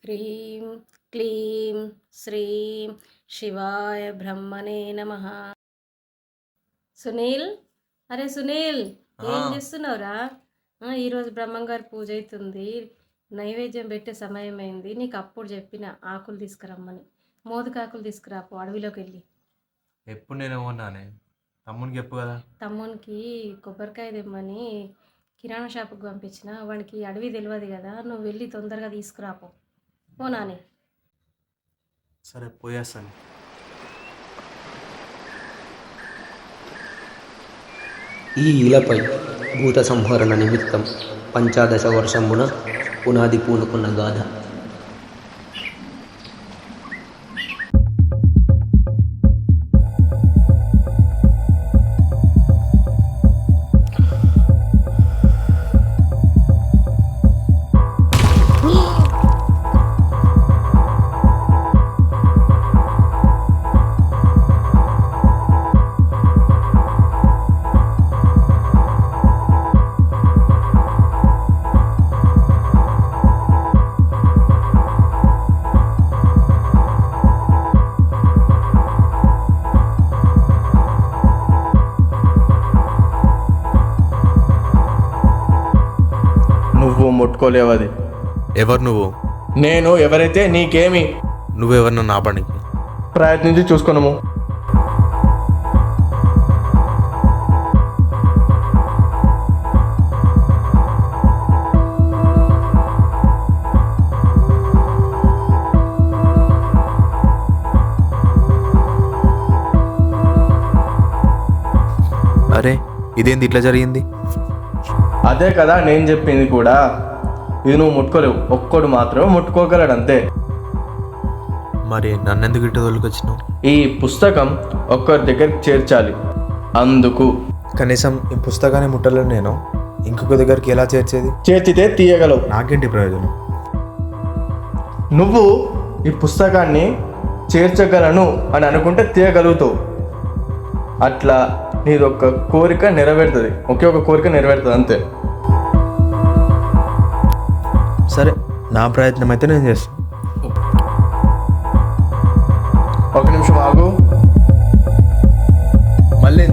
హ్రీం క్లీం శ్రీం శివాయ బ్రహ్మణే నమః. సునీల్, అరే సునీల్, ఏం చేస్తున్నావురా? ఈరోజు బ్రహ్మంగారి పూజ అవుతుంది, నైవేద్యం పెట్టే సమయం అయింది. నీకు అప్పుడు చెప్పిన ఆకులు తీసుకురమ్మని. మోదుకాకులు తీసుకురాపు అడవిలోకి వెళ్ళి. ఎప్పుడు నేను ఏమన్నానే? తమ్మునికి చెప్పు కదా. తమ్మునికి కొబ్బరికాయ తెమ్మని కిరాణా షాపుకి పంపించిన. వాడికి అడవి తెలియదు కదా, నువ్వు వెళ్ళి తొందరగా తీసుకురాపో. పోనాని. సరే పోయేస్తాను. ఈ ఇలపై భూత సంహరణ నిమిత్తం పంచాదశ వర్షమున పునాది పూనుకున్న గాథ. నువ్వు ముట్టుకోలేవు అది. ఎవరు నువ్వు? నేను ఎవరైతే నీకేమి? నువ్వెవరు నన్ను ఆపడానికి? ప్రయత్నించి చూసుకున్నాము. అరే ఇదేంది ఇట్లా జరిగింది? అదే కదా నేను చెప్పింది కూడా. ఇది నువ్వు ముట్టుకోలేవు, ఒక్కడు మాత్రమే ముట్టుకోగలడు అంతే. మరి నన్నెందుకు ఇటు తోలుకొచ్చినావు? ఈ పుస్తకం ఒక్కరి దగ్గరికి చేర్చాలి, అందుకు. కనీసం ఈ పుస్తకాన్ని ముట్టలేను నేను, ఇంకొక దగ్గరికి ఎలా చేర్చేది? చేర్చితే తీయగలవు. నాకేంటి ప్రయోజనం? నువ్వు ఈ పుస్తకాన్ని చేర్చగలను అని అనుకుంటే తీయగలుగుతావు. అట్లా నీది ఒక కోరిక నెరవేరుతుంది, ఒకే ఒక కోరిక నెరవేరుతుంది అంతే. సరే నా ప్రయత్నం అయితే నేను చేస్తాను. ఒక నిమిషం ఆగు. మళ్ళీ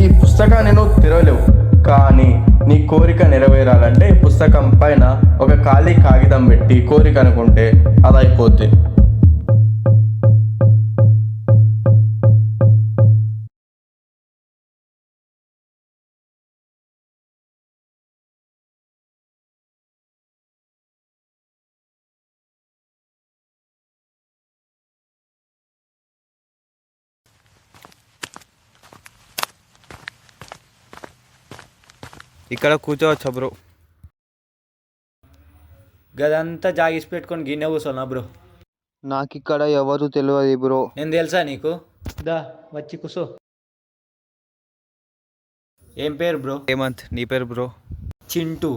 ఈ పుస్తకాన్ని నువ్వు తెరవలేవు, కానీ నీ కోరిక నెరవేరాలంటే ఈ పుస్తకం పైన ఒక ఖాళీ కాగితం పెట్టి కోరిక అనుకుంటే అది అయిపోద్ది. ఇక్కడ కూర్చోవచ్చా బ్రో? గదంతా జాగిసి పెట్టుకొని గిన్నె కూర్చోనా బ్రో? నాకిక్కడ ఎవరు తెలియదు బ్రో. నేను తెలుసా నీకు? దా వచ్చి కూసో. ఏం పేరు బ్రో? హేమంత్. నీ పేరు బ్రో? చింటూ.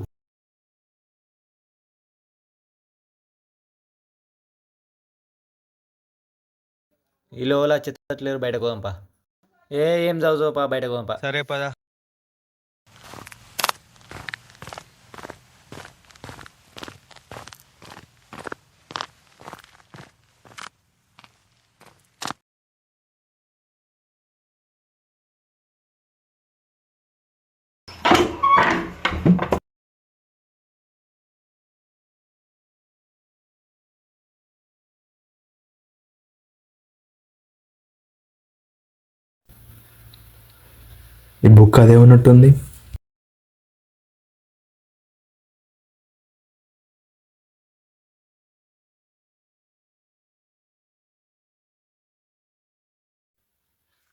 ఈ లోలా చెత్తట్లేరు, బయట కోదంపా. ఏం చదువుపా, బయట కోదంపా. సరే పద. ఈ బుక్ అదే ఉన్నట్టుంది.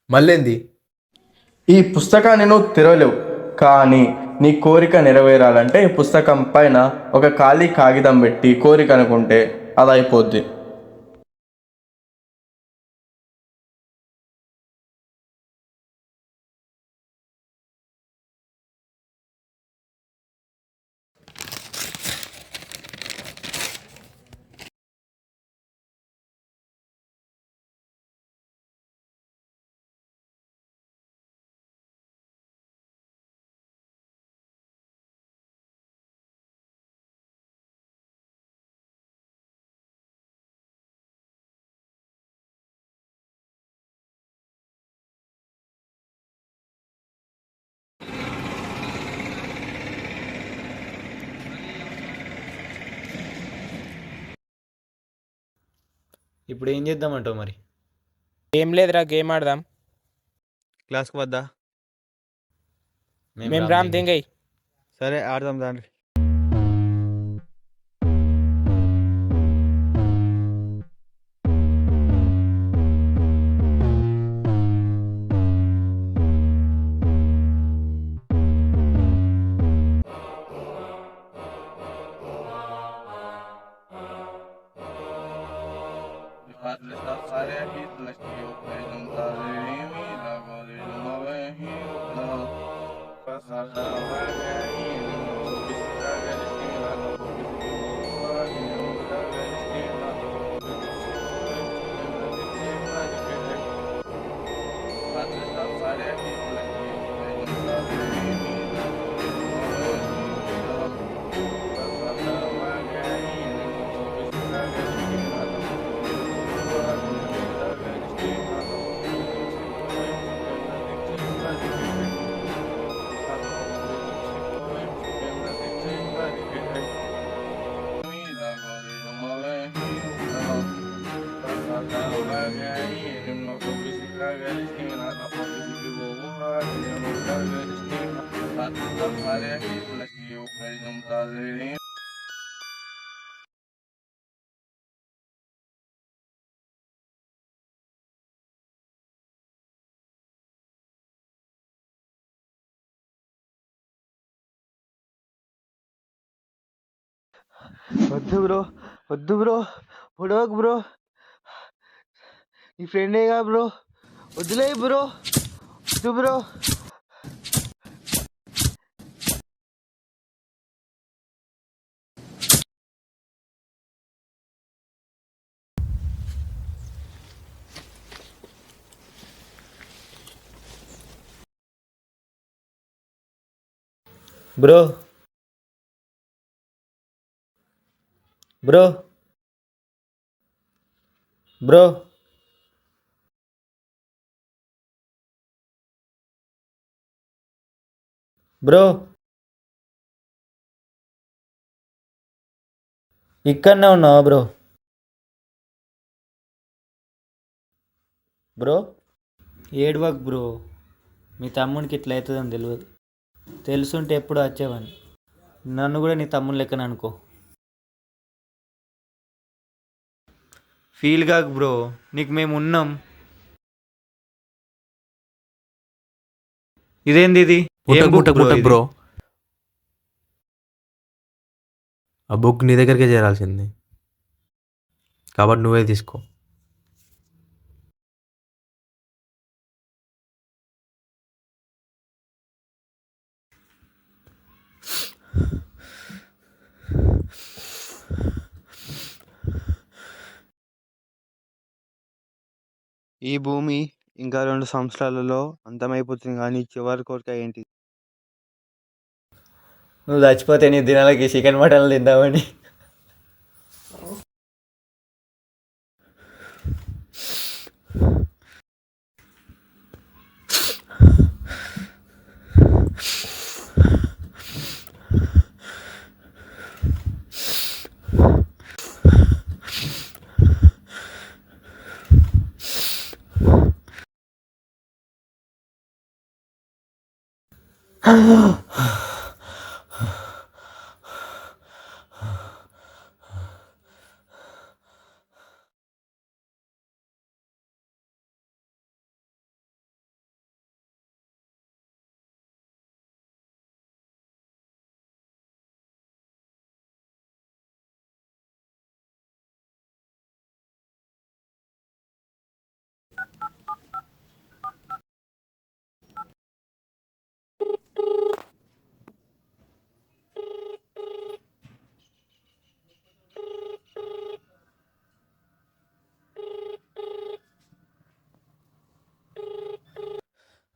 మళ్ళీ ఈ పుస్తకాన్ని నువ్వు తెరవలేవు, కానీ నీ కోరిక నెరవేరాలంటే ఈ పుస్తకం పైన ఒక ఖాళీ కాగితం పెట్టి కోరిక అనుకుంటే అది అయిపోద్ది. ఇప్పుడు ఏం చేద్దామంటావు మరి? ఏం లేదురా, గేమ్ ఆడదాం. క్లాస్కి వద్దా? మేము రామ్ దెంగై. సరే ఆడదాం దాంట్లో. వద్దు బ్రో, వద్దు బ్రో, పొడవకు బ్రో, నీ ఫ్రెండేగా బ్రో, వద్దులే బ్రో, వద్దు bro. Bro bro bro bro ఇక్కడనే ఉన్నావా బ్రో? బ్రో ఏడవకు బ్రో, మీ తమ్మునికి ఇట్లా అవుతుందని తెలియదు. తెలుసుంటే ఎప్పుడు వచ్చేవాడిని. నన్ను కూడా నీ తమ్ముని లెక్కన అనుకో. ఫీల్ కాకు బ్రో, నీకు మేము ఉన్నాం. ఇదేంది ఇది? ఏం book bro ఇది? బ్రో, ఆ బుక్ నీ దగ్గరికే చేరాల్సింది కాబట్టి నువ్వే తీసుకో. ఈ భూమి ఇంకా 2 సంవత్సరాలలో అంతమైపోతుంది, కానీ చివరి కోరిక ఏంటి? నువ్వు చచ్చిపోతే నీ దినాలకి చికెన్ మటన్లు తిందామని.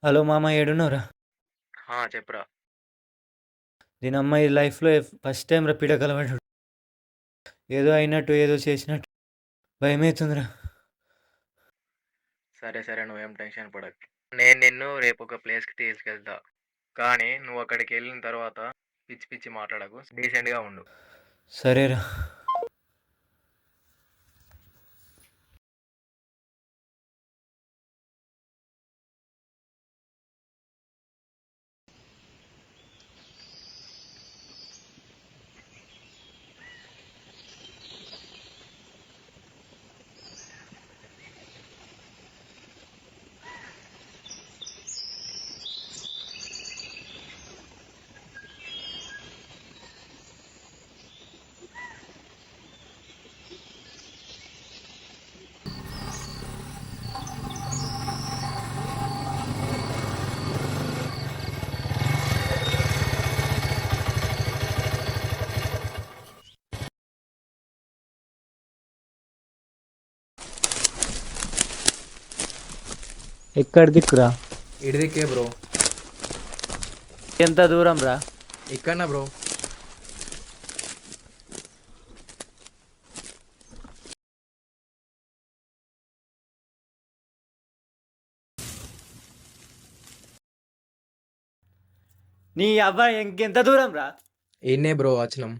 హలో మామ, ఏడున్నావురా? చెప్పురా. దీని అమ్మాయి లైఫ్లో ఫస్ట్ టైం రా పీడ కలవాడు. ఏదో అయినట్టు ఏదో చేసినట్టు భయమవుతుందిరా. సరే సరే, నువ్వేం టెన్షన్ పడకు. నేను నిన్ను రేపు ఒక ప్లేస్కి తీసుకెళ్తా, కానీ నువ్వు అక్కడికి వెళ్ళిన తర్వాత పిచ్చి పిచ్చి మాట్లాడకు, డీసెంట్గా ఉండు. సరేరా. ఎక్కడ దిక్కురా? ఇడిదిక్కే బ్రో. ఎంత దూరం రా? ఇక్కడనా బ్రో. నీ అబ్బాయి ఇంకెంత దూరం రా? ఈయన్నే బ్రో వచ్చినాం.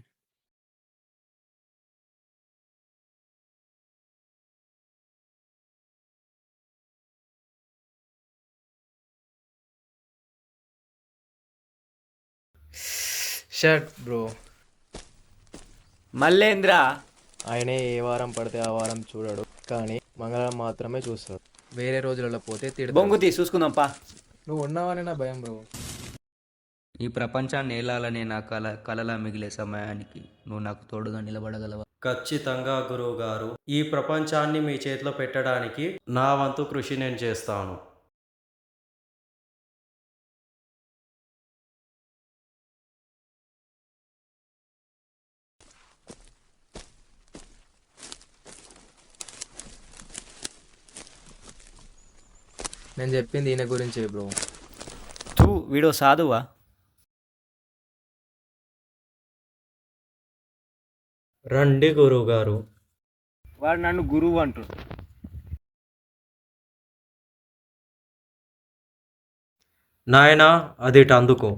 Shirt bro. మల్లేంద్రా? ఆయనే ఏ వారం పడితే ఆ వారం చూడడు, కానీ మంగళవారం మాత్రమే చూస్తాడు. వేరే రోజులలో పోతే తిడతాడు. బొంగుతి చూసుకుందాంపా. నువ్వు ఉన్నావని నా భయం బ్రో. ఈ ప్రపంచాన్ని ఏలాలనే నా కలలా మిగిలే సమయానికి నువ్వు నాకు తోడుగా నిలబడగలవా? ఖచ్చితంగా గురువు గారు, ఈ ప్రపంచాన్ని మీ చేతిలో పెట్టడానికి నా వంతు కృషి నేను చేస్తాను. నేను చెప్పింది ఈయన గురించే బ్రో. తూ వీడో సాధువా? రండి గురువు గారు. వాడు నన్ను గురువు అంటాడు. నాయనా, అది ఇటు అందుకో.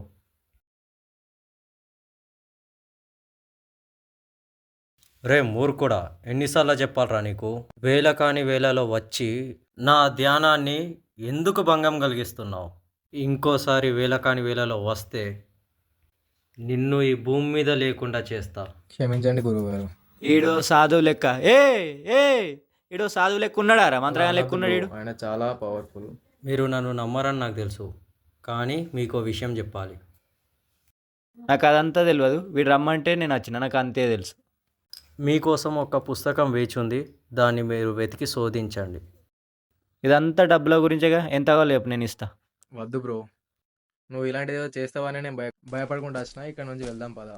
రే మూర్ఖుడా, ఎన్నిసార్లు చెప్పాలరా నీకు? వేల కాని వేలలో వచ్చి నా ధ్యానాన్ని ఎందుకు భంగం కలిగిస్తున్నావు? ఇంకోసారి వేల కాని వేలలో వస్తే నిన్ను ఈ భూమి మీద లేకుండా చేస్తా. క్షమించండి గురువు గారు. ఈడో సాధువు లెక్క. ఏ ఏ ఈడో సాధువు లెక్క ఉన్నాడా? మంత్రగాని లెక్క ఉన్నాడు ఈడు. ఆయన చాలా పవర్ఫుల్. మీరు నన్ను నమ్మరని నాకు తెలుసు, కానీ మీకు విషయం చెప్పాలి. నాకు అదంతా తెలియదు. వీడు రమ్మంటే నేను వచ్చిన, నాకు అంతే తెలుసు. మీకోసం ఒక పుస్తకం వేచి ఉంది, దాన్ని మీరు వెతికి శోధించండి. ఇదంతా డబ్బుల గురించేగా. ఎంత కావాలి చెప్పు, నేను ఇస్తా. వద్దు బ్రో, నువ్వు ఇలాంటిది ఏదో చేస్తావని నేను భయపడకుండా వచ్చినా. ఇక్కడ నుంచి వెళ్దాం పదా.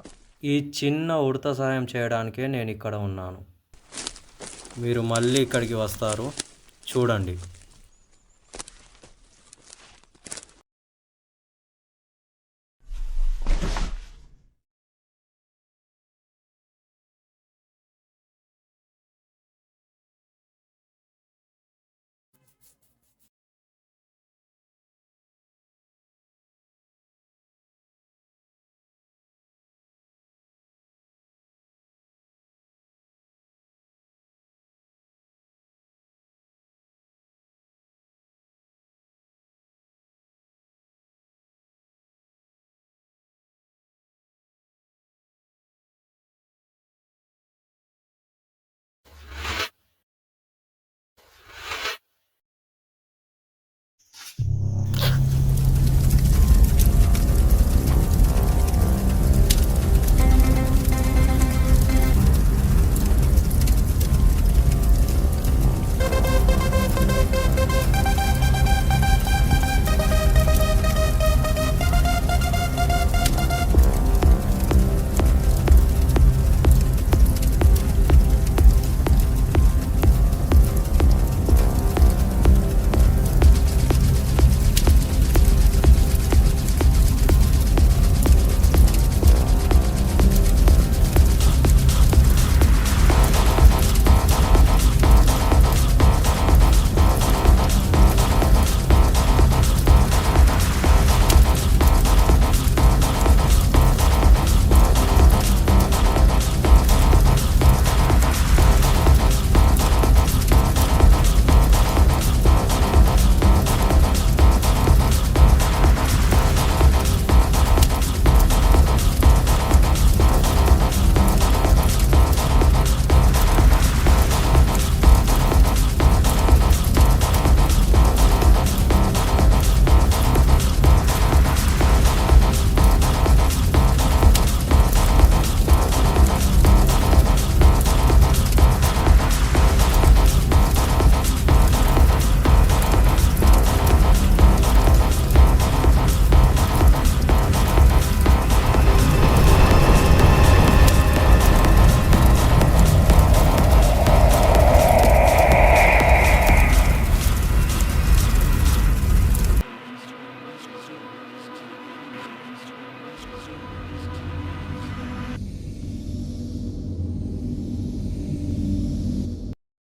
ఈ చిన్న ఉడత సహాయం చేయడానికే నేను ఇక్కడ ఉన్నాను. మీరు మళ్ళీ ఇక్కడికి వస్తారు, చూడండి.